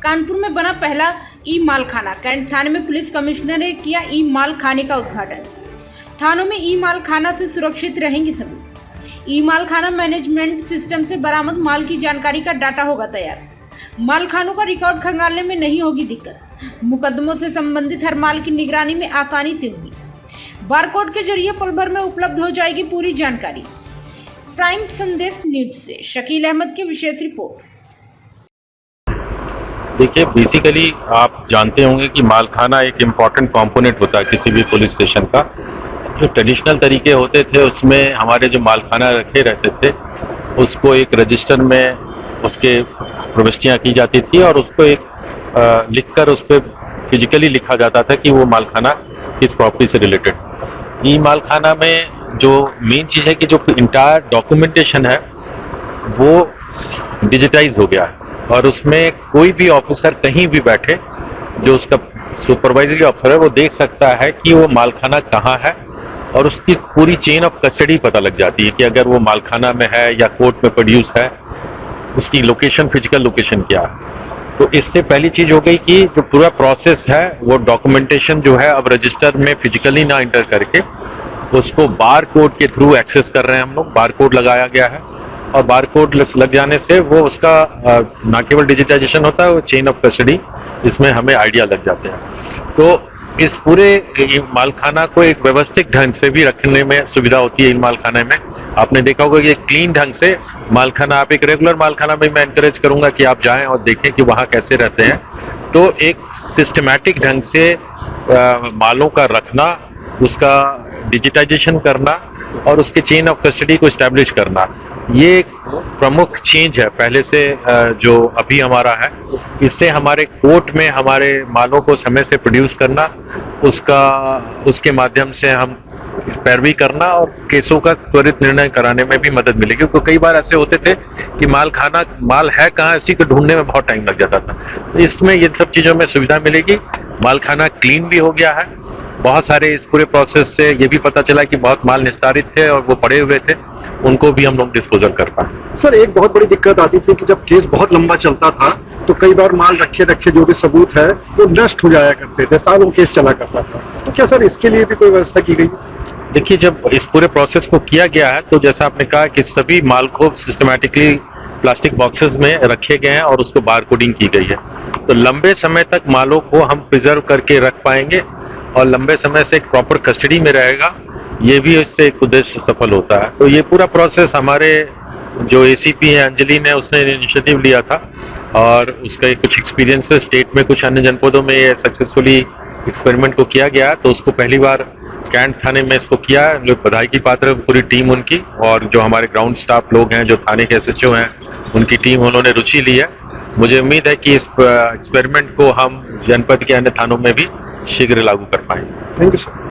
कानपुर में बना पहला ई माल खाना। कैंट थाने में पुलिस कमिश्नर ने किया ई माल खाने का उद्घाटन। थानों में ई माल खाना से सुरक्षित रहेंगे सभी। ई माल खाना मैनेजमेंट सिस्टम से बरामद माल की जानकारी का डाटा होगा तैयार। माल खानों का रिकॉर्ड खंगालने में नहीं होगी दिक्कत। मुकदमों से संबंधित हर माल की निगरानी में आसानी से होगी। बारकोड के जरिए पल भर में उपलब्ध हो जाएगी पूरी जानकारी। प्राइम संदेश न्यूज से शकील अहमद की विशेष रिपोर्ट। देखिए, बेसिकली आप जानते होंगे कि मालखाना एक इम्पॉर्टेंट कंपोनेंट होता है किसी भी पुलिस स्टेशन का। जो ट्रेडिशनल तरीके होते थे उसमें हमारे जो मालखाना रखे रहते थे उसको एक रजिस्टर में उसके प्रविष्टियाँ की जाती थी और उसको एक लिखकर उस पर फिजिकली लिखा जाता था कि वो मालखाना किस प्रॉपर्टी से रिलेटेड। ई मालखाना में जो मेन चीज़ है कि जो इंटायर डॉक्यूमेंटेशन है वो डिजिटाइज हो गया है और उसमें कोई भी ऑफिसर कहीं भी बैठे, जो उसका सुपरवाइजरी ऑफिसर है, वो देख सकता है कि वो मालखाना कहाँ है और उसकी पूरी चेन ऑफ कस्टडी पता लग जाती है कि अगर वो मालखाना में है या कोर्ट में प्रोड्यूस है, उसकी लोकेशन, फिजिकल लोकेशन क्या है। तो इससे पहली चीज हो गई कि जो पूरा प्रोसेस है वो डॉक्यूमेंटेशन जो है अब रजिस्टर में फिजिकली ना एंटर करके उसको बार कोड के थ्रू एक्सेस कर रहे हैं हम लोग। बार कोड लगाया गया है और बारकोड लग जाने से वो उसका ना केवल डिजिटाइजेशन होता है, वो चेन ऑफ कस्टडी इसमें हमें आइडिया लग जाते हैं। तो इस पूरे मालखाना को एक व्यवस्थित ढंग से भी रखने में सुविधा होती है। इन मालखाने में आपने देखा होगा कि क्लीन ढंग से मालखाना, आप एक रेगुलर मालखाना में मैं एनकरेज करूंगा कि आप जाएं और देखें कि वहाँ कैसे रहते हैं। तो एक सिस्टमैटिक ढंग से मालों का रखना, उसका डिजिटाइजेशन करना और उसके चेन ऑफ कस्टडी को इस्टेब्लिश करना, ये एक प्रमुख चेंज है पहले से जो अभी हमारा है। इससे हमारे कोर्ट में हमारे मालों को समय से प्रोड्यूस करना, उसके माध्यम से हम पैरवी करना और केसों का त्वरित निर्णय कराने में भी मदद मिलेगी। क्योंकि कई बार ऐसे होते थे कि माल है कहाँ, इसी को ढूंढने में बहुत टाइम लग जाता था। तो इसमें ये सब चीज़ों में सुविधा मिलेगी। मालखाना क्लीन भी हो गया है। बहुत सारे इस पूरे प्रोसेस से ये भी पता चला कि बहुत माल निस्तारित थे और वो पड़े हुए थे, उनको भी हम लोग डिस्पोजल कर पाए। सर, एक बहुत बड़ी दिक्कत आती थी कि जब केस बहुत लंबा चलता था तो कई बार माल रखे रखे जो भी सबूत है वो नष्ट हो जाया करते थे, सालों केस चला करता था। तो क्या सर इसके लिए भी कोई व्यवस्था की गई? देखिए, जब इस पूरे प्रोसेस को किया गया है तो जैसा आपने कहा कि सभी माल को सिस्टमैटिकली प्लास्टिक बॉक्सेस में रखे गए हैं और उसको बार कोडिंग की गई है। तो लंबे समय तक मालों को हम प्रिजर्व करके रख पाएंगे और लंबे समय से एक प्रॉपर कस्टडी में रहेगा। ये भी इससे एक उद्देश्य सफल होता है। तो ये पूरा प्रोसेस हमारे जो एसीपी है अंजलि ने, उसने इनिशिएटिव लिया था और उसका कुछ एक्सपीरियंस है। स्टेट में कुछ अन्य जनपदों में ये सक्सेसफुली एक्सपेरिमेंट को किया गया, तो उसको पहली बार कैंट थाने में इसको किया। लोग बधाई की पात्र है, पूरी टीम उनकी, और जो हमारे ग्राउंड स्टाफ लोग हैं, जो थाने के एसएचओ हैं, उनकी टीम, उन्होंने रुचि ली है। मुझे उम्मीद है कि इस एक्सपेरिमेंट को हम जनपद के अन्य थानों में भी शीघ्र लागू कर पाएंगे। Thank you sir.